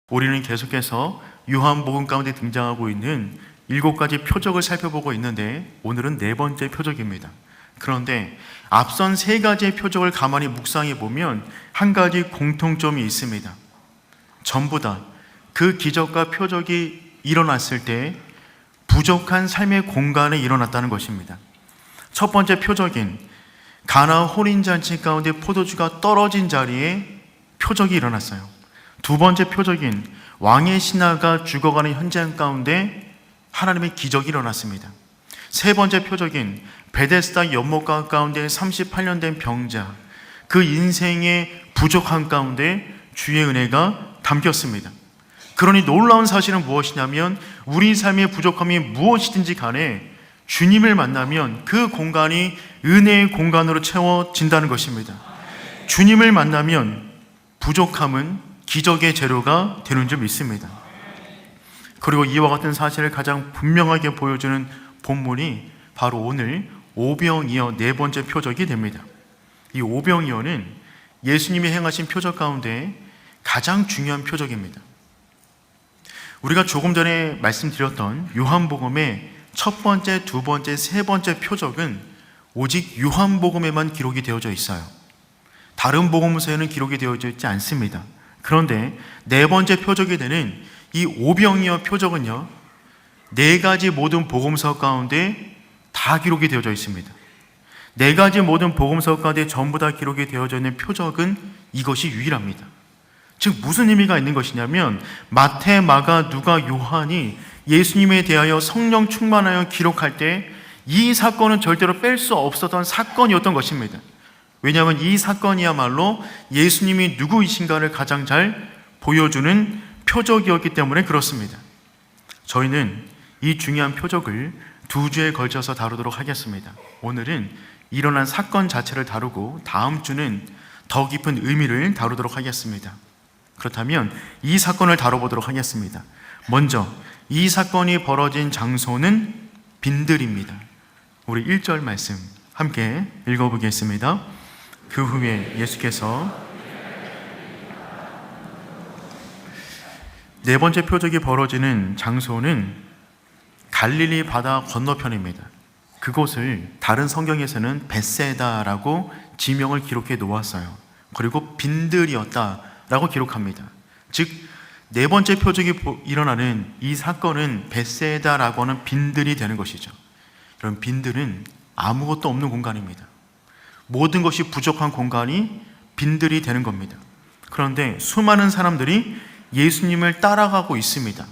우리는 계속해서 요한복음 가운데 등장하고 있는 7가지 표적을 살펴보고 있는데 오늘은 4번째 표적입니다. 그런데 앞선 3가지의 표적을 가만히 묵상해 보면 한 가지 공통점이 있습니다. 전부 다 그 기적과 표적이 일어났을 때 부족한 삶의 공간에 일어났다는 것입니다. 첫 번째 표적인 가나 혼인잔치 가운데 포도주가 떨어진 자리에 표적이 일어났어요. 두 번째 표적인 왕의 신하가 죽어가는 현장 가운데 하나님의 기적이 일어났습니다. 세 번째 표적인 베데스다 연못가 가운데 38년 된 병자, 그 인생의 부족한 가운데 주의 은혜가 담겼습니다. 그러니 놀라운 사실은 무엇이냐면 우리 삶의 부족함이 무엇이든지 간에 주님을 만나면 그 공간이 은혜의 공간으로 채워진다는 것입니다. 주님을 만나면 부족함은 기적의 재료가 되는 줄 믿습니다. 그리고 이와 같은 사실을 가장 분명하게 보여주는 본문이 바로 오늘 오병이어 4번째 표적이 됩니다. 이 오병이어는 예수님이 행하신 표적 가운데 가장 중요한 표적입니다. 우리가 조금 전에 말씀드렸던 요한복음의 첫 번째, 두 번째, 세 번째 표적은 오직 요한복음에만 기록이 되어져 있어요. 다른 복음서에는 기록이 되어져 있지 않습니다. 그런데 4번째 표적이 되는 이 오병이어 표적은요, 4가지 모든 복음서 가운데 다 기록이 되어져 있습니다. 4가지 모든 복음서 가운데 전부 다 기록이 되어져 있는 표적은 이것이 유일합니다. 즉 무슨 의미가 있는 것이냐면 마태, 마가, 누가, 요한이 예수님에 대하여 성령 충만하여 기록할 때 이 사건은 절대로 뺄 수 없었던 사건이었던 것입니다. 왜냐하면 이 사건이야말로 예수님이 누구이신가를 가장 잘 보여주는 표적이었기 때문에 그렇습니다. 저희는 이 중요한 표적을 2주에 걸쳐서 다루도록 하겠습니다. 오늘은 일어난 사건 자체를 다루고 다음 주는 더 깊은 의미를 다루도록 하겠습니다. 그렇다면 이 사건을 다뤄보도록 하겠습니다. 먼저 이 사건이 벌어진 장소는 빈들입니다. 우리 1절 말씀 함께 읽어보겠습니다. 그 후에 예수께서 4번째 표적이 벌어지는 장소는 갈릴리 바다 건너편입니다. 그곳을 다른 성경에서는 벳세다라고 지명을 기록해 놓았어요. 그리고 빈들이었다라고 기록합니다. 즉 4번째 표적이 일어나는 이 사건은 벳세다라고 하는 빈들이 되는 것이죠. 여러분, 빈들은 아무것도 없는 공간입니다. 모든 것이 부족한 공간이 빈들이 되는 겁니다. 그런데 수많은 사람들이 예수님을 따라가고 있습니다.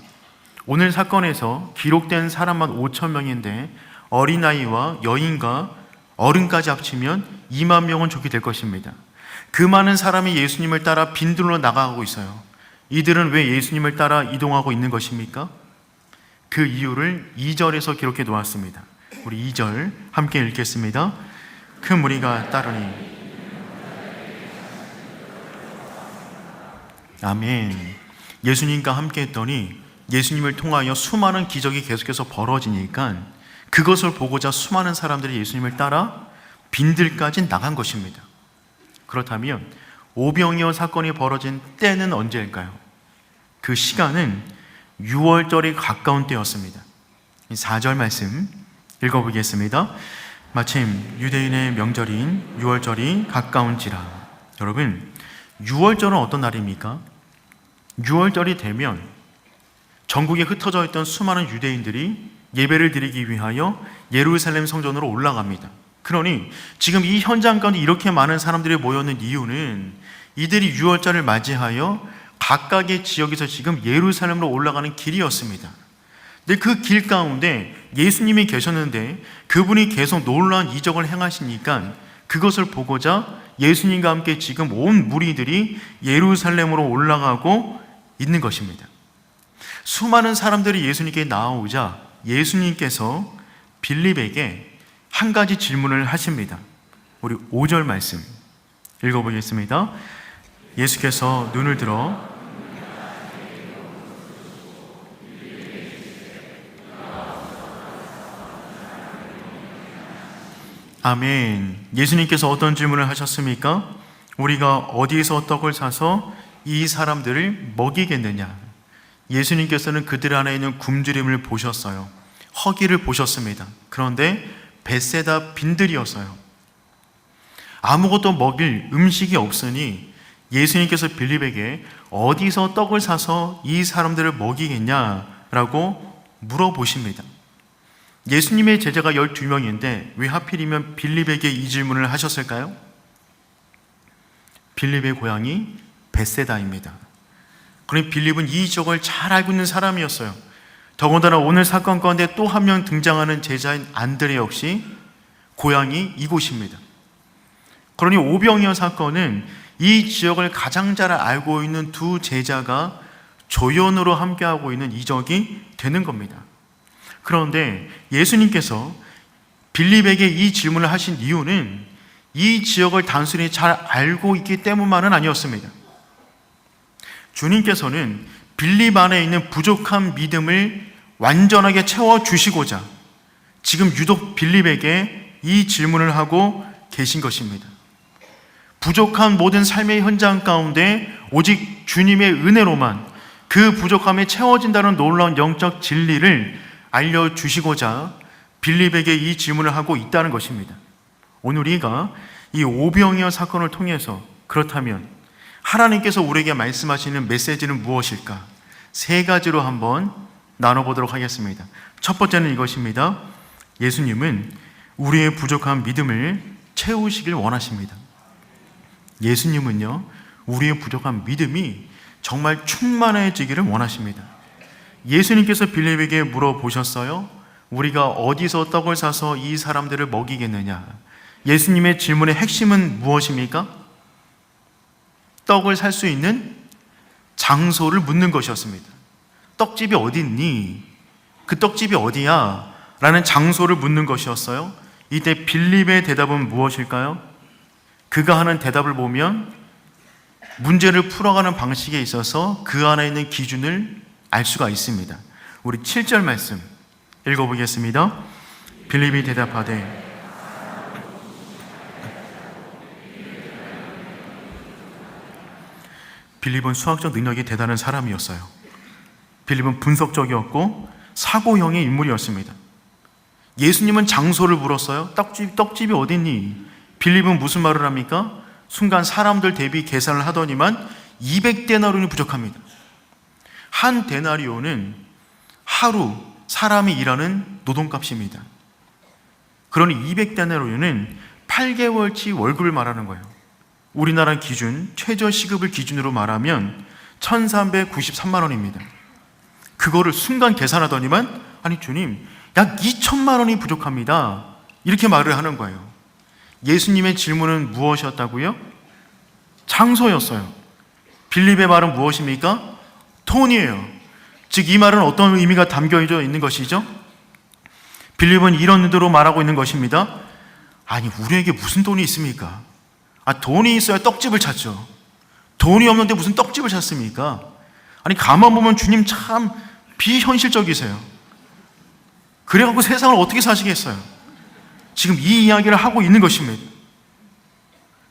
오늘 사건에서 기록된 사람만 5천 명인데 어린아이와 여인과 어른까지 합치면 2만 명은 좋게 될 것입니다. 그 많은 사람이 예수님을 따라 빈들로 나가고 있어요. 이들은 왜 예수님을 따라 이동하고 있는 것입니까? 그 이유를 2절에서 기록해 놓았습니다. 우리 2절 함께 읽겠습니다. 큰 무리가 따르니. 아멘. 예수님과 함께 했더니 예수님을 통하여 수많은 기적이 계속해서 벌어지니까 그것을 보고자 수많은 사람들이 예수님을 따라 빈들까지 나간 것입니다. 그렇다면 오병이어 사건이 벌어진 때는 언제일까요? 그 시간은 6월절이 가까운 때였습니다. 4절 말씀 읽어보겠습니다. 마침 유대인의 명절인 6월절이 가까운지라. 여러분, 6월절은 어떤 날입니까? 6월절이 되면 전국에 흩어져 있던 수많은 유대인들이 예배를 드리기 위하여 예루살렘 성전으로 올라갑니다. 그러니 지금 이 현장 가운데 이렇게 많은 사람들이 모였는 이유는 이들이 6월절을 맞이하여 각각의 지역에서 지금 예루살렘으로 올라가는 길이었습니다. 근데 그 길 가운데 예수님이 계셨는데 그분이 계속 놀라운 이적을 행하시니까 그것을 보고자 예수님과 함께 지금 온 무리들이 예루살렘으로 올라가고 있는 것입니다. 수많은 사람들이 예수님께 나오자 예수님께서 빌립에게 한 가지 질문을 하십니다. 우리 5절 말씀 읽어보겠습니다. 예수께서 눈을 들어 아멘. 예수님께서 어떤 질문을 하셨습니까? 우리가 어디에서 떡을 사서 이 사람들을 먹이겠느냐? 예수님께서는 그들 안에 있는 굶주림을 보셨어요. 허기를 보셨습니다. 그런데 벳세다 빈들이었어요. 아무것도 먹일 음식이 없으니 예수님께서 빌립에게 어디서 떡을 사서 이 사람들을 먹이겠냐라고 물어보십니다. 예수님의 제자가 12명인데 왜 하필이면 빌립에게 이 질문을 하셨을까요? 빌립의 고향이 벳세다입니다. 그러니 빌립은 이 지역을 잘 알고 있는 사람이었어요. 더군다나 오늘 사건 가운데 또 한 명 등장하는 제자인 안드레 역시 고향이 이곳입니다. 그러니 오병이어 사건은 이 지역을 가장 잘 알고 있는 두 제자가 조연으로 함께하고 있는 이적이 되는 겁니다. 그런데 예수님께서 빌립에게 이 질문을 하신 이유는 이 지역을 단순히 잘 알고 있기 때문만은 아니었습니다. 주님께서는 빌립 안에 있는 부족한 믿음을 완전하게 채워주시고자 지금 유독 빌립에게 이 질문을 하고 계신 것입니다. 부족한 모든 삶의 현장 가운데 오직 주님의 은혜로만 그 부족함이 채워진다는 놀라운 영적 진리를 알려주시고자 빌립에게 이 질문을 하고 있다는 것입니다. 오늘 우리가 이 오병이어 사건을 통해서 그렇다면 하나님께서 우리에게 말씀하시는 메시지는 무엇일까? 세 가지로 한번 나눠보도록 하겠습니다. 첫 번째는 이것입니다. 예수님은 우리의 부족한 믿음을 채우시길 원하십니다. 예수님은요, 우리의 부족한 믿음이 정말 충만해지기를 원하십니다. 예수님께서 빌립에게 물어보셨어요. 우리가 어디서 떡을 사서 이 사람들을 먹이겠느냐? 예수님의 질문의 핵심은 무엇입니까? 떡을 살 수 있는 장소를 묻는 것이었습니다. 떡집이 어디 있니? 그 떡집이 어디야? 라는 장소를 묻는 것이었어요. 이때 빌립의 대답은 무엇일까요? 그가 하는 대답을 보면 문제를 풀어가는 방식에 있어서 그 안에 있는 기준을 알 수가 있습니다. 우리 7절 말씀 읽어보겠습니다. 빌립이 대답하되 빌립은 수학적 능력이 대단한 사람이었어요. 빌립은 분석적이었고 사고형의 인물이었습니다. 예수님은 장소를 물었어요. 떡집이 어디 있니? 빌립은 무슨 말을 합니까? 순간 사람들 대비 계산을 하더니만 200데나리온이 부족합니다. 한 데나리온은 하루 사람이 일하는 노동값입니다. 그러니 200데나리온은 8개월치 월급을 말하는 거예요. 우리나라 기준 최저시급을 기준으로 말하면 1393만 원입니다. 그거를 순간 계산하더니만 아니 주님 약 2천만 원이 부족합니다. 이렇게 말을 하는 거예요. 예수님의 질문은 무엇이었다고요? 장소였어요. 빌립의 말은 무엇입니까? 돈이에요. 즉 이 말은 어떤 의미가 담겨져 있는 것이죠? 빌립은 이런 의도로 말하고 있는 것입니다. 아니 우리에게 무슨 돈이 있습니까? 돈이 있어야 떡집을 찾죠. 돈이 없는데 무슨 떡집을 찾습니까? 아니 가만 보면 주님 참 비현실적이세요. 그래갖고 세상을 어떻게 사시겠어요? 지금 이 이야기를 하고 있는 것입니다.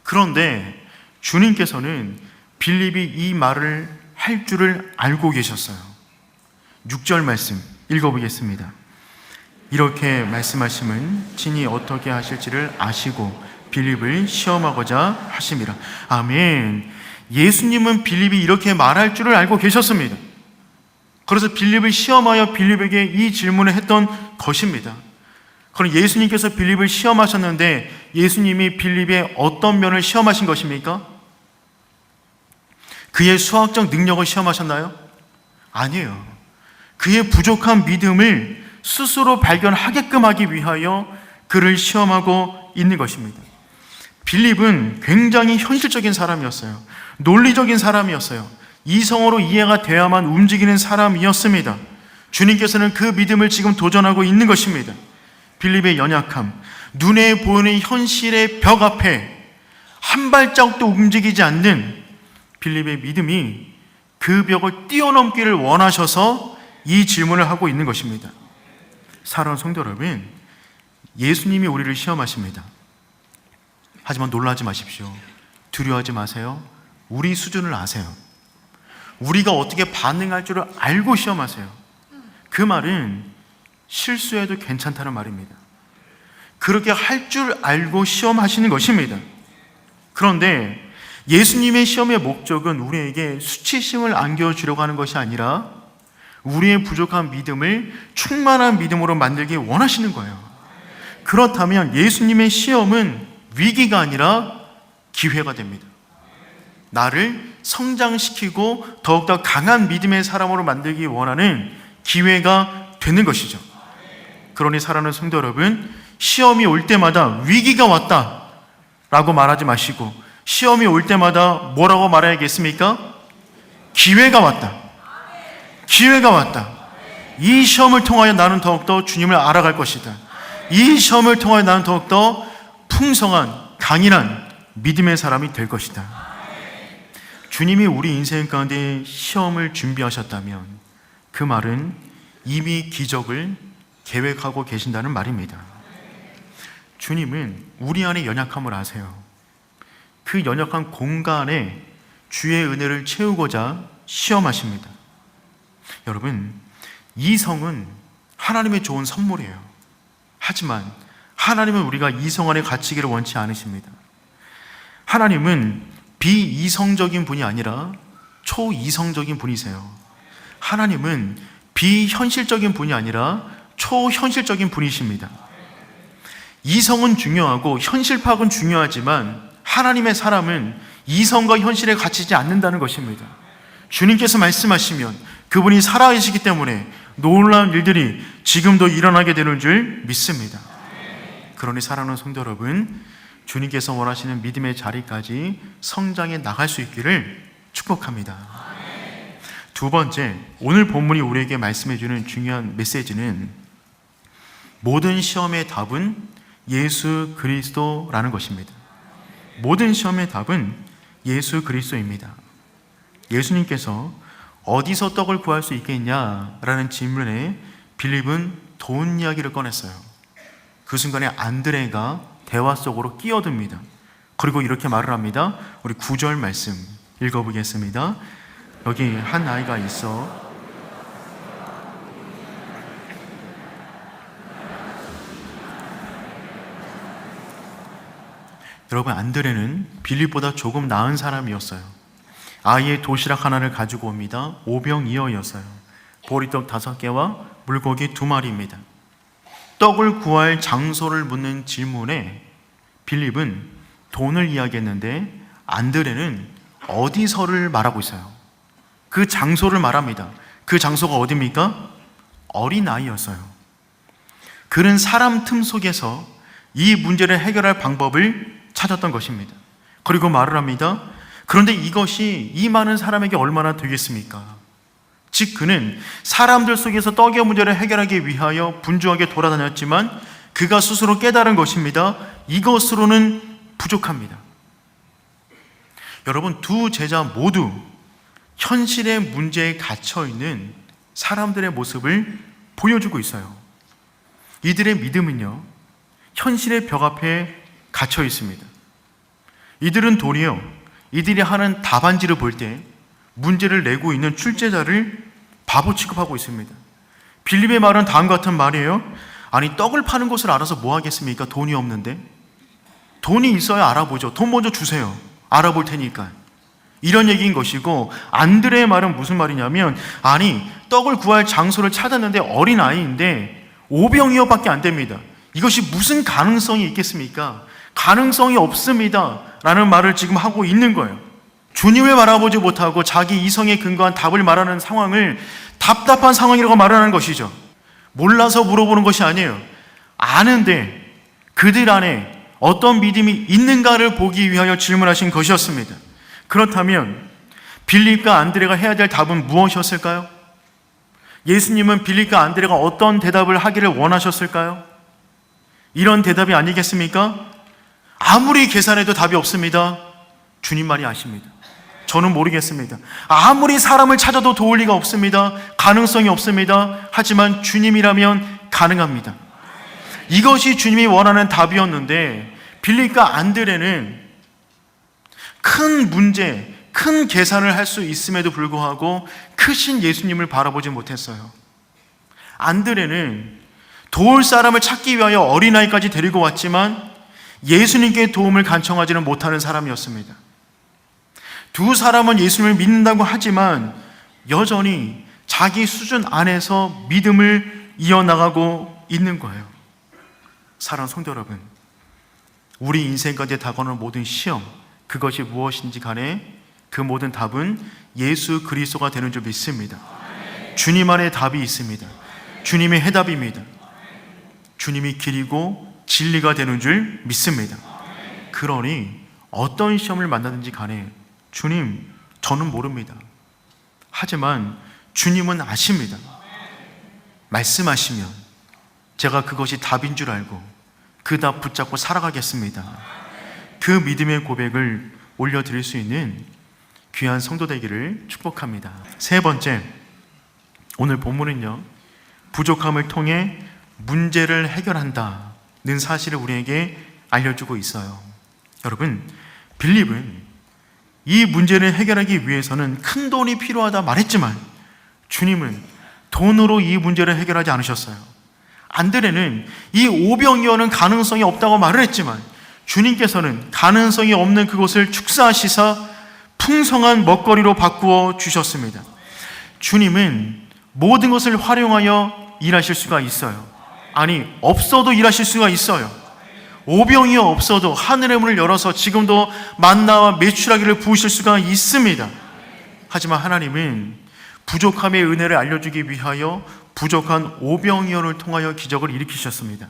그런데 주님께서는 빌립이 이 말을 할 줄을 알고 계셨어요. 6절 말씀 읽어보겠습니다. 이렇게 말씀하심은 친히 어떻게 하실지를 아시고 빌립을 시험하고자 하심이라. 아멘. 예수님은 빌립이 이렇게 말할 줄을 알고 계셨습니다. 그래서 빌립을 시험하여 빌립에게 이 질문을 했던 것입니다. 그럼 예수님께서 빌립을 시험하셨는데 예수님이 빌립의 어떤 면을 시험하신 것입니까? 그의 수학적 능력을 시험하셨나요? 아니에요. 그의 부족한 믿음을 스스로 발견하게끔 하기 위하여 그를 시험하고 있는 것입니다. 빌립은 굉장히 현실적인 사람이었어요. 논리적인 사람이었어요. 이성으로 이해가 돼야만 움직이는 사람이었습니다. 주님께서는 그 믿음을 지금 도전하고 있는 것입니다. 빌립의 연약함, 눈에 보이는 현실의 벽 앞에 한 발짝도 움직이지 않는 빌립의 믿음이 그 벽을 뛰어넘기를 원하셔서 이 질문을 하고 있는 것입니다. 사랑하는 성도 여러분, 예수님이 우리를 시험하십니다. 하지만 놀라지 마십시오. 두려워하지 마세요. 우리 수준을 아세요. 우리가 어떻게 반응할 줄을 알고 시험하세요. 그 말은 실수해도 괜찮다는 말입니다. 그렇게 할 줄 알고 시험하시는 것입니다. 그런데 예수님의 시험의 목적은 우리에게 수치심을 안겨주려고 하는 것이 아니라 우리의 부족한 믿음을 충만한 믿음으로 만들기 원하시는 거예요. 그렇다면 예수님의 시험은 위기가 아니라 기회가 됩니다. 나를 성장시키고 더욱더 강한 믿음의 사람으로 만들기 원하는 기회가 되는 것이죠. 그러니 사랑하는 성도 여러분, 시험이 올 때마다 위기가 왔다 라고 말하지 마시고, 시험이 올 때마다 뭐라고 말해야겠습니까? 기회가 왔다. 기회가 왔다. 이 시험을 통하여 나는 더욱더 주님을 알아갈 것이다. 이 시험을 통하여 나는 더욱더 풍성한 강인한 믿음의 사람이 될 것이다. 주님이 우리 인생 가운데 시험을 준비하셨다면 그 말은 이미 기적을 계획하고 계신다는 말입니다. 주님은 우리 안에 연약함을 아세요. 그 연약한 공간에 주의 은혜를 채우고자 시험하십니다. 여러분, 이성은 하나님의 좋은 선물이에요. 하지만 하나님은 우리가 이성 안에 갇히기를 원치 않으십니다. 하나님은 비이성적인 분이 아니라 초이성적인 분이세요. 하나님은 비현실적인 분이 아니라 초현실적인 분이십니다. 이성은 중요하고 현실 파악은 중요하지만 하나님의 사람은 이성과 현실에 갇히지 않는다는 것입니다. 주님께서 말씀하시면 그분이 살아계시기 때문에 놀라운 일들이 지금도 일어나게 되는 줄 믿습니다. 그러니 사랑하는 성도 여러분, 주님께서 원하시는 믿음의 자리까지 성장해 나갈 수 있기를 축복합니다. 두 번째, 오늘 본문이 우리에게 말씀해 주는 중요한 메시지는 모든 시험의 답은 예수 그리스도라는 것입니다. 모든 시험의 답은 예수 그리스도입니다. 예수님께서 어디서 떡을 구할 수 있겠냐라는 질문에 빌립은 돈 이야기를 꺼냈어요. 그 순간에 안드레가 대화 속으로 끼어듭니다. 그리고 이렇게 말을 합니다. 우리 9절 말씀 읽어보겠습니다. 여기 한 아이가 있어 여러분, 안드레는 빌립보다 조금 나은 사람이었어요. 아이의 도시락 하나를 가지고 옵니다. 오병이어였어요. 보리떡 5개와 물고기 2마리입니다. 떡을 구할 장소를 묻는 질문에 빌립은 돈을 이야기했는데 안드레는 어디서를 말하고 있어요. 그 장소를 말합니다. 그 장소가 어디입니까? 어린아이였어요. 그는 사람 틈 속에서 이 문제를 해결할 방법을 찾았던 것입니다. 그리고 말을 합니다. 그런데 이것이 이 많은 사람에게 얼마나 되겠습니까? 즉 그는 사람들 속에서 떡의 문제를 해결하기 위하여 분주하게 돌아다녔지만 그가 스스로 깨달은 것입니다. 이것으로는 부족합니다. 여러분, 두 제자 모두 현실의 문제에 갇혀있는 사람들의 모습을 보여주고 있어요. 이들의 믿음은요, 현실의 벽 앞에 갇혀 있습니다. 이들은 도리어 이들이 하는 답안지를 볼 때 문제를 내고 있는 출제자를 바보 취급하고 있습니다. 빌립의 말은 다음과 같은 말이에요. 아니, 떡을 파는 곳을 알아서 뭐 하겠습니까? 돈이 없는데. 돈이 있어야 알아보죠. 돈 먼저 주세요. 알아볼 테니까. 이런 얘기인 것이고, 안드레의 말은 무슨 말이냐면, 아니, 떡을 구할 장소를 찾았는데 어린아이인데 오병이어밖에 안 됩니다. 이것이 무슨 가능성이 있겠습니까? 가능성이 없습니다 라는 말을 지금 하고 있는 거예요. 주님을 바라보지 못하고 자기 이성에 근거한 답을 말하는 상황을 답답한 상황이라고 말하는 것이죠. 몰라서 물어보는 것이 아니에요. 아는데 그들 안에 어떤 믿음이 있는가를 보기 위하여 질문하신 것이었습니다. 그렇다면 빌립과 안드레가 해야 될 답은 무엇이었을까요? 예수님은 빌립과 안드레가 어떤 대답을 하기를 원하셨을까요? 이런 대답이 아니겠습니까? 아무리 계산해도 답이 없습니다. 주님만이 아십니다. 저는 모르겠습니다. 아무리 사람을 찾아도 도울 리가 없습니다. 가능성이 없습니다. 하지만 주님이라면 가능합니다. 이것이 주님이 원하는 답이었는데 빌립과 안드레는 큰 문제, 큰 계산을 할 수 있음에도 불구하고 크신 예수님을 바라보지 못했어요. 안드레는 도울 사람을 찾기 위하여 어린아이까지 데리고 왔지만 예수님께 도움을 간청하지는 못하는 사람이었습니다. 두 사람은 예수님을 믿는다고 하지만 여전히 자기 수준 안에서 믿음을 이어나가고 있는 거예요. 사랑하는 성도 여러분, 우리 인생 가운데 다가오는 모든 시험, 그것이 무엇인지 간에 그 모든 답은 예수 그리스도가 되는 줄 믿습니다. 주님 안에 답이 있습니다. 주님의 해답입니다. 주님이 길이고 진리가 되는 줄 믿습니다. 그러니 어떤 시험을 만나든지 간에 주님, 저는 모릅니다. 하지만 주님은 아십니다. 말씀하시면 제가 그것이 답인 줄 알고 그 답 붙잡고 살아가겠습니다. 그 믿음의 고백을 올려드릴 수 있는 귀한 성도 되기를 축복합니다. 세 번째, 오늘 본문은요, 부족함을 통해 문제를 해결한다는 사실을 우리에게 알려주고 있어요. 여러분, 빌립은 이 문제를 해결하기 위해서는 큰 돈이 필요하다 말했지만 주님은 돈으로 이 문제를 해결하지 않으셨어요. 안드레는 이 오병이어는 가능성이 없다고 말을 했지만 주님께서는 가능성이 없는 그것을 축사하시사 풍성한 먹거리로 바꾸어 주셨습니다. 주님은 모든 것을 활용하여 일하실 수가 있어요. 아니, 없어도 일하실 수가 있어요. 오병이어 없어도 하늘의 문을 열어서 지금도 만나와 메추라기를 부으실 수가 있습니다. 하지만 하나님은 부족함의 은혜를 알려주기 위하여 부족한 오병이어를 통하여 기적을 일으키셨습니다.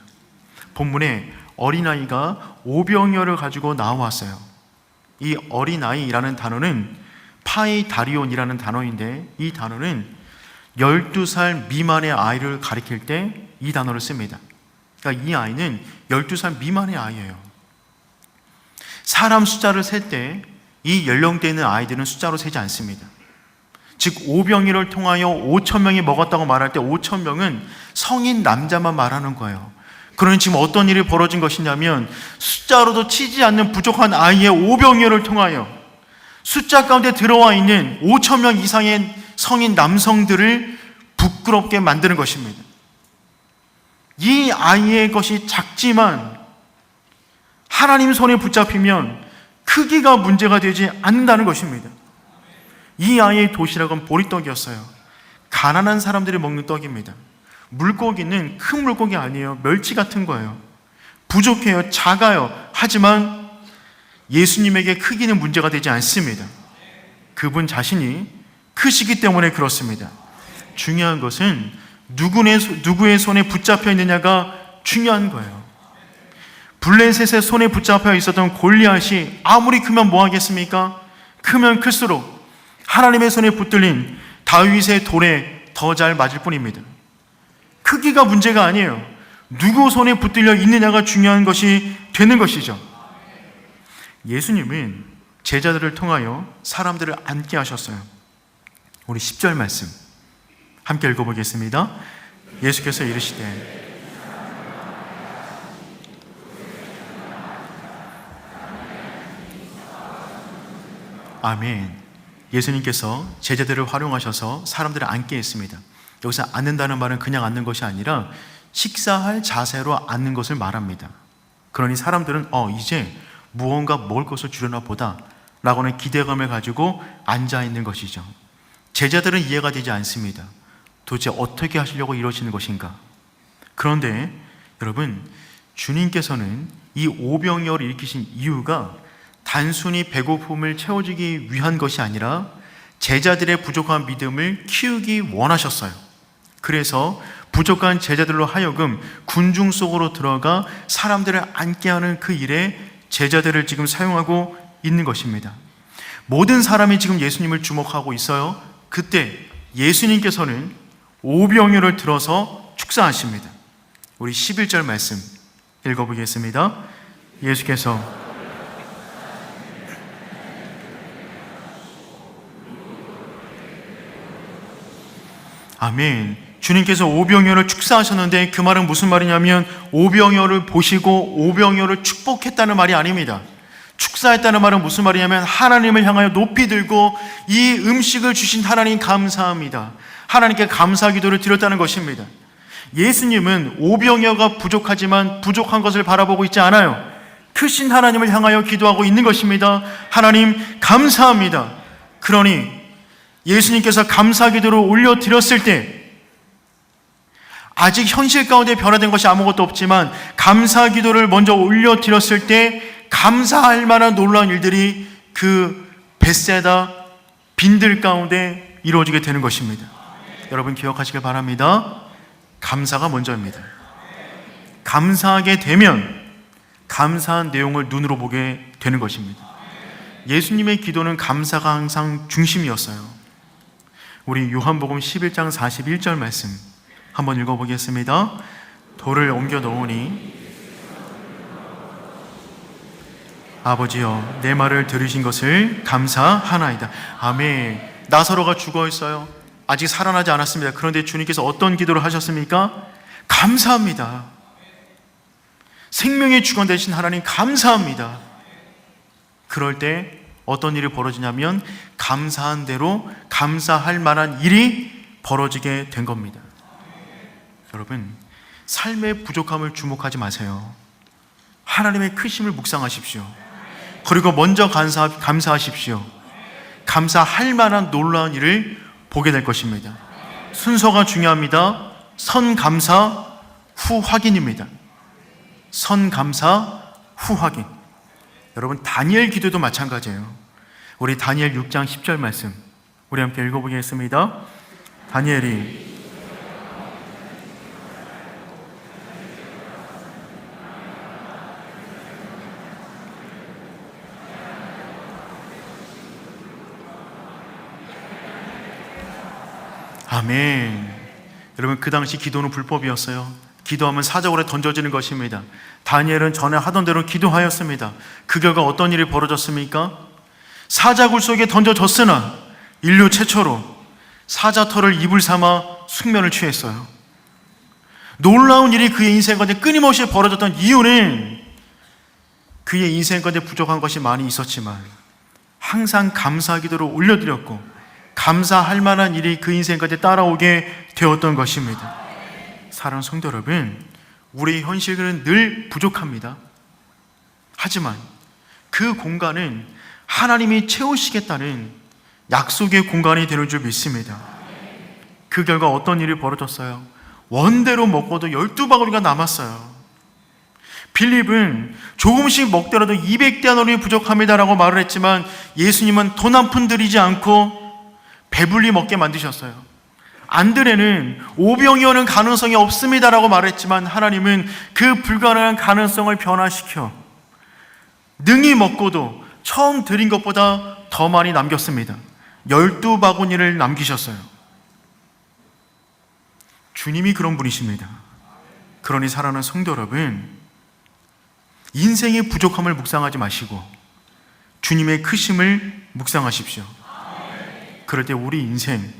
본문에 어린아이가 오병이어를 가지고 나왔어요. 이 어린아이라는 단어는 파이다리온이라는 단어인데, 이 단어는 12살 미만의 아이를 가리킬 때 이 단어를 씁니다. 그러니까 이 아이는 12살 미만의 아이예요. 사람 숫자를 셀 때 이 연령대에 있는 아이들은 숫자로 세지 않습니다. 즉 오병이어를 통하여 5,000명이 먹었다고 말할 때 5,000명은 성인 남자만 말하는 거예요. 그러니 지금 어떤 일이 벌어진 것이냐면 숫자로도 치지 않는 부족한 아이의 오병이어를 통하여 숫자 가운데 들어와 있는 5,000명 이상의 성인 남성들을 부끄럽게 만드는 것입니다. 이 아이의 것이 작지만 하나님 손에 붙잡히면 크기가 문제가 되지 않는다는 것입니다. 이 아이의 도시락은 보리떡이었어요. 가난한 사람들이 먹는 떡입니다. 물고기는 큰 물고기 아니에요. 멸치 같은 거예요. 부족해요. 작아요. 하지만 예수님에게 크기는 문제가 되지 않습니다. 그분 자신이 크시기 때문에 그렇습니다. 중요한 것은 누구의 손에 붙잡혀 있느냐가 중요한 거예요. 블레셋의 손에 붙잡혀 있었던 골리앗이 아무리 크면 뭐 하겠습니까? 크면 클수록 하나님의 손에 붙들린 다윗의 돌에 더 잘 맞을 뿐입니다. 크기가 문제가 아니에요. 누구 손에 붙들려 있느냐가 중요한 것이 되는 것이죠. 예수님은 제자들을 통하여 사람들을 앉게 하셨어요. 우리 10절 말씀 함께 읽어보겠습니다. 예수께서 이르시되 아멘. 예수님께서 제자들을 활용하셔서 사람들을 앉게 했습니다. 여기서 앉는다는 말은 그냥 앉는 것이 아니라 식사할 자세로 앉는 것을 말합니다. 그러니 사람들은 이제 무언가 먹을 것을 주려나 보다 라고는 기대감을 가지고 앉아있는 것이죠. 제자들은 이해가 되지 않습니다. 도대체 어떻게 하시려고 이러시는 것인가? 그런데 여러분, 주님께서는 이 오병이어를 일으키신 이유가 단순히 배고픔을 채워주기 위한 것이 아니라 제자들의 부족한 믿음을 키우기 원하셨어요. 그래서 부족한 제자들로 하여금 군중 속으로 들어가 사람들을 앉게 하는 그 일에 제자들을 지금 사용하고 있는 것입니다. 모든 사람이 지금 예수님을 주목하고 있어요. 그때 예수님께서는 오병이어를 들어서 축사하십니다. 우리 11절 말씀 읽어보겠습니다. 예수께서 아멘. 주님께서 오병이어를 축사하셨는데 그 말은 무슨 말이냐면 오병이어를 보시고 오병이어를 축복했다는 말이 아닙니다. 축사했다는 말은 무슨 말이냐면 하나님을 향하여 높이 들고 이 음식을 주신 하나님 감사합니다, 하나님께 감사 기도를 드렸다는 것입니다. 예수님은 오병이어가 부족하지만 부족한 것을 바라보고 있지 않아요. 크신 하나님을 향하여 기도하고 있는 것입니다. 하나님 감사합니다. 그러니 예수님께서 감사 기도를 올려드렸을 때 아직 현실 가운데 변화된 것이 아무것도 없지만 감사 기도를 먼저 올려드렸을 때 감사할 만한 놀라운 일들이 그 벳세다 빈들 가운데 이루어지게 되는 것입니다. 여러분 기억하시길 바랍니다. 감사가 먼저입니다. 감사하게 되면 감사한 내용을 눈으로 보게 되는 것입니다. 예수님의 기도는 감사가 항상 중심이었어요. 우리 요한복음 11장 41절 말씀 한번 읽어보겠습니다. 돌을 옮겨 놓으니 아버지여 내 말을 들으신 것을 감사하나이다. 아멘. 나사로가 죽어 있어요. 아직 살아나지 않았습니다. 그런데 주님께서 어떤 기도를 하셨습니까? 감사합니다. 생명의 주관 되신 하나님 감사합니다. 그럴 때 어떤 일이 벌어지냐면 감사한 대로 감사할 만한 일이 벌어지게 된 겁니다. 여러분, 삶의 부족함을 주목하지 마세요. 하나님의 크심을 묵상하십시오. 그리고 먼저 감사하십시오. 감사할 만한 놀라운 일을 보게 될 것입니다. 순서가 중요합니다. 선감사 후 확인입니다. 선감사 후 확인. 여러분 다니엘 기도도 마찬가지예요. 우리 다니엘 6장 10절 말씀 우리 함께 읽어보겠습니다. 다니엘이 아멘. 여러분 그 당시 기도는 불법이었어요. 기도하면 사자굴에 던져지는 것입니다. 다니엘은 전에 하던 대로 기도하였습니다. 그 결과 어떤 일이 벌어졌습니까? 사자굴 속에 던져졌으나 인류 최초로 사자털을 이불 삼아 숙면을 취했어요. 놀라운 일이 그의 인생 가운데 끊임없이 벌어졌던 이유는 그의 인생 가운데 부족한 것이 많이 있었지만 항상 감사 기도를 올려드렸고 감사할 만한 일이 그 인생까지 따라오게 되었던 것입니다. 사랑하는 성도 여러분, 우리의 현실은 늘 부족합니다. 하지만 그 공간은 하나님이 채우시겠다는 약속의 공간이 되는 줄 믿습니다. 그 결과 어떤 일이 벌어졌어요? 원대로 먹고도 12바구니가 남았어요. 빌립은 조금씩 먹더라도 200데나리온이 부족합니다라고 말을 했지만 예수님은 돈 한 푼 들이지 않고 배불리 먹게 만드셨어요. 안드레는 오병이어는 가능성이 없습니다라고 말했지만 하나님은 그 불가능한 가능성을 변화시켜 능히 먹고도 처음 드린 것보다 더 많이 남겼습니다. 12바구니를 남기셨어요. 주님이 그런 분이십니다. 그러니 사랑하는 성도 여러분, 인생의 부족함을 묵상하지 마시고 주님의 크심을 묵상하십시오. 그럴 때 우리 인생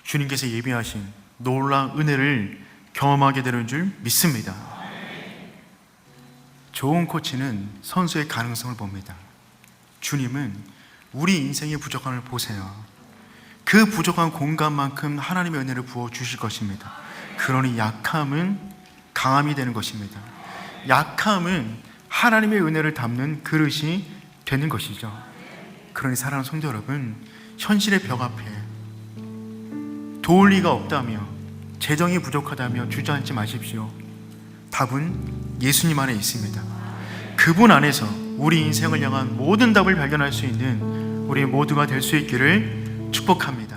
주님께서 예비하신 놀라운 은혜를 경험하게 되는 줄 믿습니다. 좋은 코치는 선수의 가능성을 봅니다. 주님은 우리 인생의 부족함을 보세요. 그 부족한 공간만큼 하나님의 은혜를 부어 주실 것입니다. 그러니 약함은 강함이 되는 것입니다. 약함은 하나님의 은혜를 담는 그릇이 되는 것이죠. 그러니 사랑하는 성도 여러분, 현실의 벽 앞에 도울 리가 없다며 재정이 부족하다며 주저앉지 마십시오. 답은 예수님 안에 있습니다. 그분 안에서 우리 인생을 향한 모든 답을 발견할 수 있는 우리 모두가 될 수 있기를 축복합니다.